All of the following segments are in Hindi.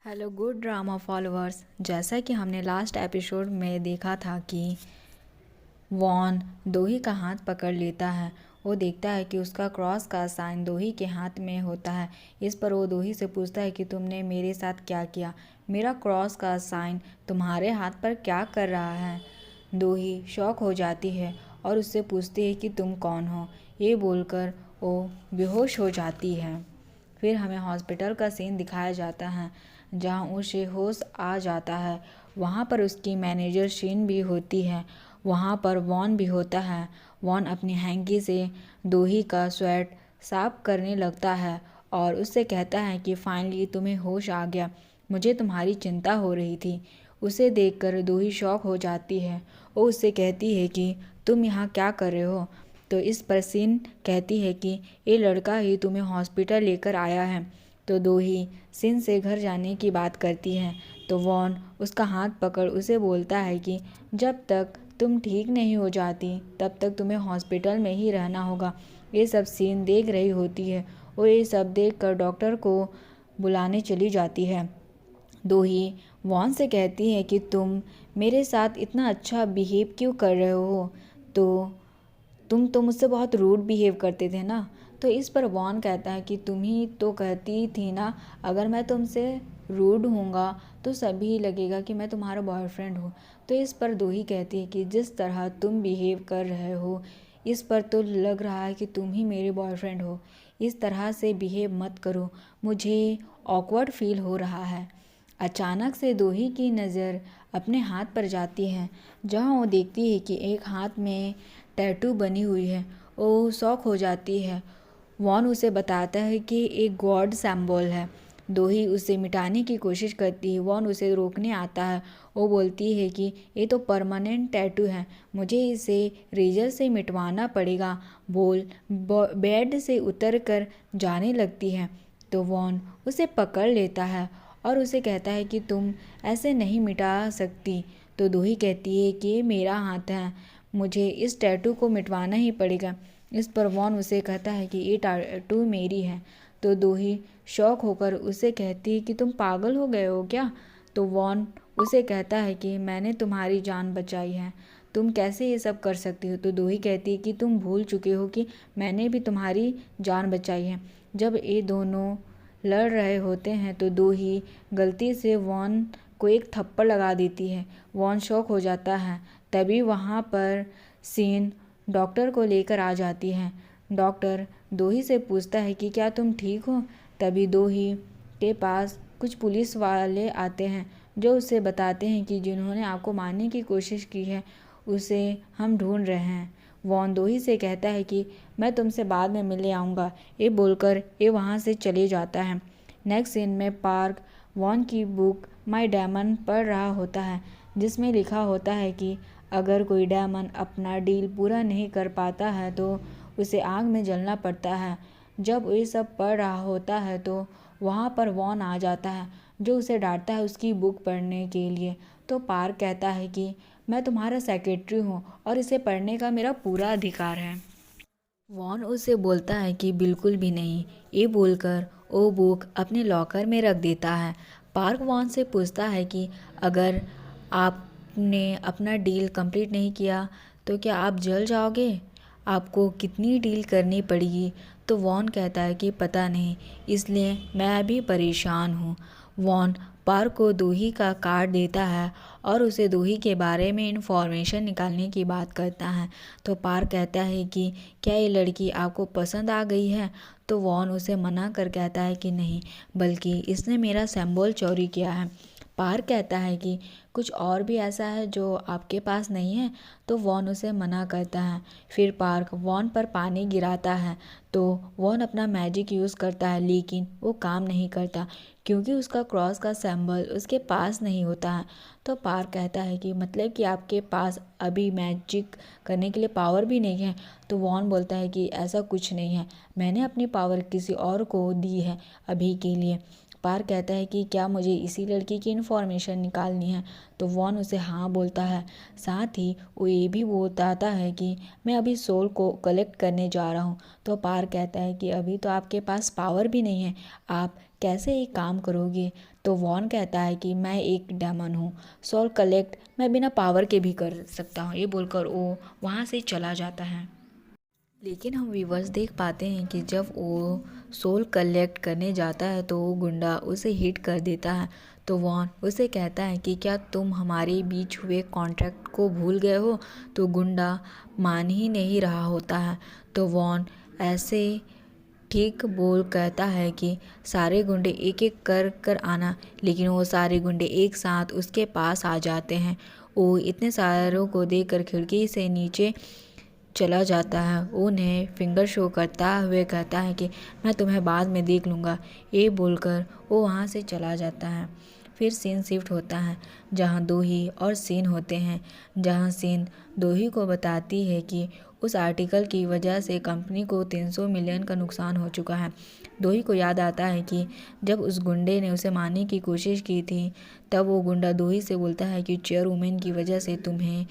Hello good drama followers. जैसा कि हमने लास्ट एपिसोड में देखा था कि वॉन दोही का हाथ पकड़ लेता है। वो देखता है कि उसका क्रॉस का साइन दोही के हाथ में होता है। इस पर वो दोही से पूछता है कि तुमने मेरे साथ क्या किया, मेरा क्रॉस का साइन तुम्हारे हाथ पर क्या कर रहा है। दोही शॉक हो जाती है और उससे पूछती है कि तुम कौन हो। ये बोलकर वो बेहोश हो जाती है। फिर हमें हॉस्पिटल का सीन दिखाया जाता है जहां उसे होश आ जाता है। वहां पर उसकी मैनेजर शीन भी होती है। वहां पर वॉन भी होता है। वॉन अपनी हैंकी से दोही का स्वेट साफ करने लगता है और उससे कहता है कि फाइनली तुम्हें होश आ गया, मुझे तुम्हारी चिंता हो रही थी। उसे देखकर दोही शॉक हो जाती है। वो उससे कहती है कि तुम यहाँ क्या कर रहे हो। तो इस पर सीन कहती है कि ये लड़का ही तुम्हें हॉस्पिटल लेकर आया है। तो दोही सिन से घर जाने की बात करती है। तो वॉन उसका हाथ पकड़ उसे बोलता है कि जब तक तुम ठीक नहीं हो जाती तब तक तुम्हें हॉस्पिटल में ही रहना होगा। ये सब सीन देख रही होती है। वो ये सब देखकर डॉक्टर को बुलाने चली जाती है। दोही वॉन से कहती है कि तुम मेरे साथ इतना अच्छा बिहेव क्यों कर रहे हो। तो तुम तो मुझसे बहुत रूड बिहेव करते थे ना। तो इस पर वॉन कहता है कि तुम ही तो कहती थी ना, अगर मैं तुमसे रूड हूँगा तो सभी लगेगा कि मैं तुम्हारा बॉयफ्रेंड हूँ। तो इस पर दोही कहती है कि जिस तरह तुम बिहेव कर रहे हो इस पर तो लग रहा है कि तुम ही मेरे बॉयफ्रेंड हो। इस तरह से बिहेव मत करो, मुझे ऑकवर्ड फील हो रहा है। अचानक से दोही की नज़र अपने हाथ पर जाती है जहाँ वो देखती है कि एक हाथ में टैटू बनी हुई है। वो शॉक हो जाती है। वॉन उसे बताता है कि एक गॉड सिंबल है। दोही उसे मिटाने की कोशिश करती है। वॉन उसे रोकने आता है। वो बोलती है कि ये तो परमानेंट टैटू है, मुझे इसे रेजर से मिटवाना पड़ेगा। बोल बेड से उतर कर जाने लगती है। तो वॉन उसे पकड़ लेता है और उसे कहता है कि तुम ऐसे नहीं मिटा सकती। तो दोही कहती है कि ये मेरा हाथ है, मुझे इस टैटू को मिटवाना ही पड़ेगा। इस पर वॉन उसे कहता है कि ये टैटू मेरी है। तो दोही शॉक होकर उसे कहती है कि तुम पागल हो गए हो क्या। तो वॉन उसे कहता है कि मैंने तुम्हारी जान बचाई है, तुम कैसे ये सब कर सकती हो। तो दोही कहती है कि तुम भूल चुके हो कि मैंने भी तुम्हारी जान बचाई है। जब ये दोनों लड़ रहे होते हैं तो दोही गलती से वॉन को एक थप्पड़ लगा देती है। वॉन शॉक हो जाता है। तभी वहाँ पर सीन डॉक्टर को लेकर आ जाती है। डॉक्टर दोही से पूछता है कि क्या तुम ठीक हो। तभी दोही के पास कुछ पुलिस वाले आते हैं जो उसे बताते हैं कि जिन्होंने आपको मारने की कोशिश की है उसे हम ढूंढ रहे हैं। वॉन दोही से कहता है कि मैं तुमसे बाद में मिलने आऊँगा। ये बोलकर ये वहाँ से चले जाता है। नेक्स्ट सीन में पार्क वॉन की बुक माय डायमंड पढ़ रहा होता है जिसमें लिखा होता है कि अगर कोई डायमंड अपना डील पूरा नहीं कर पाता है तो उसे आग में जलना पड़ता है। जब ये सब पढ़ रहा होता है तो वहाँ पर वॉन आ जाता है जो उसे डांटता है उसकी बुक पढ़ने के लिए। तो पार्क कहता है कि मैं तुम्हारा सेक्रेटरी हूँ और इसे पढ़ने का मेरा पूरा अधिकार है। वॉन उसे बोलता है कि बिल्कुल भी नहीं। ये बोलकर वो बुक अपने लॉकर में रख देता है। पार्क वॉन से पूछता है कि अगर आपने अपना डील कंप्लीट नहीं किया तो क्या आप जल जाओगे, आपको कितनी डील करनी पड़ेगी। तो वॉन कहता है कि पता नहीं, इसलिए मैं अभी परेशान हूँ। वॉन पार्क को दोही का कार्ड देता है और उसे दोही के बारे में इंफॉर्मेशन निकालने की बात करता है। तो पार्क कहता है कि क्या ये लड़की आपको पसंद आ गई है। तो वॉन उसे मना कर कहता है कि नहीं, बल्कि इसने मेरा सिंबल चोरी किया है। पार्क कहता है कि कुछ और भी ऐसा है जो आपके पास नहीं है। तो वॉन उसे मना करता है। फिर पार्क वॉन पर पानी गिराता है तो वॉन अपना मैजिक यूज़ करता है लेकिन वो काम नहीं करता क्योंकि उसका क्रॉस का सिंबल उसके पास नहीं होता है। तो पार्क कहता है कि मतलब कि आपके पास अभी मैजिक करने के लिए पावर भी नहीं है। तो वॉन बोलता है कि ऐसा कुछ नहीं है, मैंने अपनी पावर किसी और को दी है अभी के लिए। पार्क कहता है कि क्या मुझे इसी लड़की की इन्फॉर्मेशन निकालनी है। तो वॉन उसे हाँ बोलता है। साथ ही वो ये भी बताता है कि मैं अभी सोल को कलेक्ट करने जा रहा हूँ। तो पार्क कहता है कि अभी तो आपके पास पावर भी नहीं है, आप कैसे एक काम करोगे? तो वॉन कहता है कि मैं एक डेमन हूँ, सोल कलेक्ट मैं बिना पावर के भी कर सकता हूँ। ये बोलकर वो वहाँ से चला जाता है। लेकिन हम व्यूवर्स देख पाते हैं कि जब वो सोल कलेक्ट करने जाता है तो वो गुंडा उसे हिट कर देता है। तो वॉन उसे कहता है कि क्या तुम हमारे बीच हुए कॉन्ट्रैक्ट को भूल गए हो? तो गुंडा मान ही नहीं रहा होता है। तो वॉन ऐसे ठीक बोल कहता है कि सारे गुंडे एक एक कर कर आना, लेकिन वो सारे गुंडे एक साथ उसके पास आ जाते हैं। वो इतने सारों को देखकर खिड़की से नीचे चला जाता है। उन्हें फिंगर शो करता हुए कहता है कि मैं तुम्हें बाद में देख लूँगा। ये बोलकर वो वहाँ से चला जाता है। फिर सीन शिफ्ट होता है जहाँ दोही और सीन होते हैं, जहाँ सीन दोही को बताती है कि उस आर्टिकल की वजह से कंपनी को 300 मिलियन का नुकसान हो चुका है। दोही को याद आता है कि जब उस गुंडे ने उसे मारने की कोशिश की थी, तब वो गुंडा दोही से बोलता है कि चेयरवुमैन की वजह से तुम्हें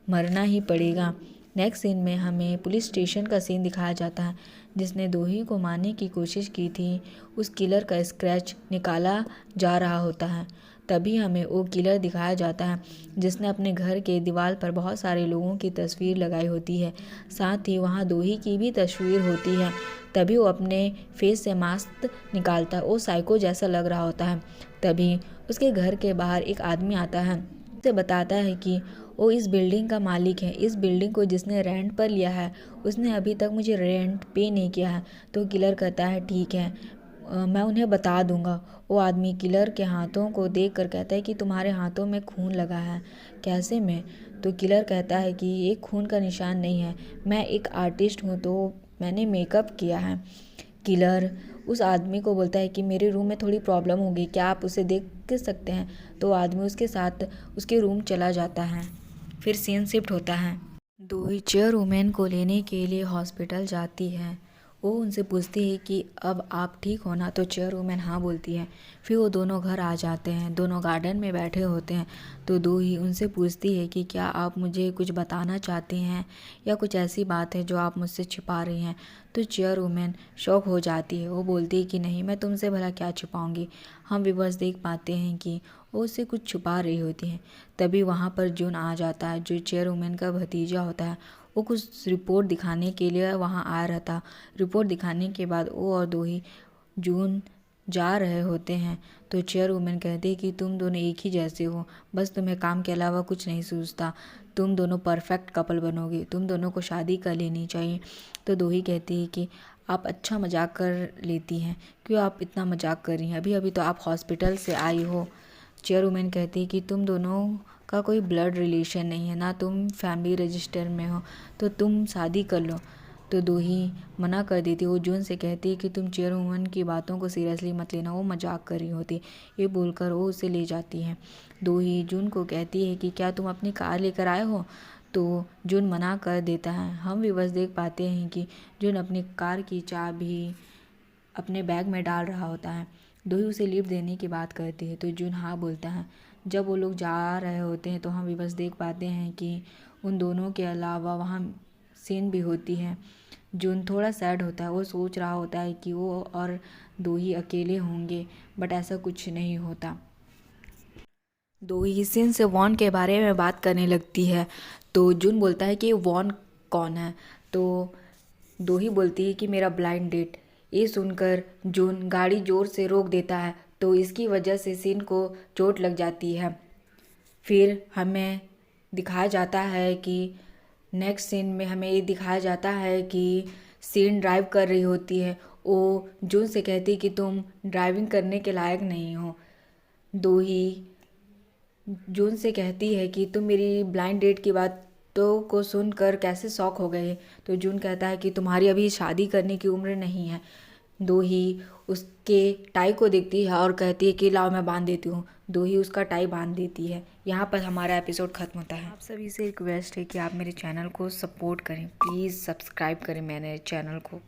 मरना ही पड़ेगा। नेक्स्ट सीन में हमें पुलिस स्टेशन का सीन दिखाया जाता है, जिसने दोही को मारने की कोशिश की थी। उस किलर का स्क्रैच निकाला जा रहा होता है। तभी हमें वो किलर दिखाया जाता है जिसने अपने घर के दीवार पर बहुत सारे लोगों की तस्वीर लगाई होती है, साथ ही वहाँ दोही की भी तस्वीर होती है। तभी वो अपने फेस से मास्क निकालता है, वो साइको जैसा लग रहा होता है। तभी उसके घर के बाहर एक आदमी आता है, उसे बताता है कि वो इस बिल्डिंग का मालिक है। इस बिल्डिंग को जिसने रेंट पर लिया है उसने अभी तक मुझे रेंट पे नहीं किया है। तो किलर कहता है ठीक है, मैं उन्हें बता दूंगा। वो आदमी किलर के हाथों को देख कर कहता है कि तुम्हारे हाथों में खून लगा है। कैसे में? तो किलर कहता है कि ये खून का निशान नहीं है, मैं एक आर्टिस्ट हूँ तो मैंने मेकअप किया है। किलर उस आदमी को बोलता है कि मेरे रूम में थोड़ी प्रॉब्लम होगी, क्या आप उसे देख सकते हैं? तो आदमी उसके साथ उसके रूम चला जाता है। फिर सीन शिफ्ट होता है। दोही चेयरवुमैन को लेने के लिए हॉस्पिटल जाती है। वो उनसे पूछती है कि अब आप ठीक हो ना? तो चेयरवुमैन हाँ बोलती है। फिर वो दोनों घर आ जाते हैं, दोनों गार्डन में बैठे होते हैं। तो दोही उनसे पूछती है कि क्या आप मुझे कुछ बताना चाहती हैं या कुछ ऐसी बात है जो आप मुझसे छिपा रही हैं? तो चेयरवुमैन शॉक हो जाती है। वो बोलती है कि नहीं, मैं तुमसे भला क्या छिपाऊंगी। हम व्यूअर्स देख पाते हैं कि वो उससे कुछ छुपा रही होती हैं। तभी वहाँ पर जून आ जाता है, जो चेयरवुमैन का भतीजा होता है। वो कुछ रिपोर्ट दिखाने के लिए वहाँ आया रहता। रिपोर्ट दिखाने के बाद वो और दोही जून जा रहे होते हैं। तो चेयरवुमैन कहती है कि तुम दोनों एक ही जैसे हो, बस तुम्हें काम के अलावा कुछ नहीं सूझता। तुम दोनों परफेक्ट कपल बनोगे, तुम दोनों को शादी कर लेनी चाहिए। तो दोही कहती है कि आप अच्छा मजाक कर लेती हैं, क्यों आप इतना मजाक कर रही हैं? अभी अभी तो आप हॉस्पिटल से आई हो। चेयरवुमैन कहती है कि तुम दोनों का कोई ब्लड रिलेशन नहीं है, ना तुम फैमिली रजिस्टर में हो, तो तुम शादी कर लो। तो दोही मना कर देती है। वो जून से कहती है कि तुम चेयरवुमन की बातों को सीरियसली मत लेना, वो मजाक कर रही होती। ये बोलकर वो उसे ले जाती है। दोही जून को कहती है कि क्या तुम अपनी कार लेकर आए हो? तो जून मना कर देता है। हम भी बस देख पाते हैं कि जून अपनी कार की चाबी अपने बैग में डाल रहा होता है। दोही उसे लिफ्ट देने की बात करती है तो जून हाँ बोलता है। जब वो लोग जा रहे होते हैं तो हम भी बस देख पाते हैं कि उन दोनों के अलावा वहाँ सीन भी होती है। जून थोड़ा सैड होता है, वो सोच रहा होता है कि वो और दोही अकेले होंगे, बट ऐसा कुछ नहीं होता। दोही सीन से वॉन के बारे में बात करने लगती है तो जून बोलता है कि वॉन कौन है? तो दोही बोलती है कि मेरा ब्लाइंड डेट। ये सुनकर जून गाड़ी ज़ोर से रोक देता है तो इसकी वजह से सीन को चोट लग जाती है। फिर हमें दिखाया जाता है कि नेक्स्ट सीन में हमें ये दिखाया जाता है कि सीन ड्राइव कर रही होती है। वो जून से कहती है कि तुम ड्राइविंग करने के लायक नहीं हो। दोही जून से कहती है कि तुम मेरी ब्लाइंड डेट की बातों को सुनकर कैसे शॉक हो गए। तो जून कहता है कि तुम्हारी अभी शादी करने की उम्र नहीं है। दोही उसके टाई को देखती है और कहती है कि लाओ मैं बांध देती हूँ। दोही उसका टाई बांध देती है। यहाँ पर हमारा एपिसोड ख़त्म होता है। आप सभी से रिक्वेस्ट है कि आप मेरे चैनल को सपोर्ट करें, प्लीज़ सब्सक्राइब करें मेरे चैनल को।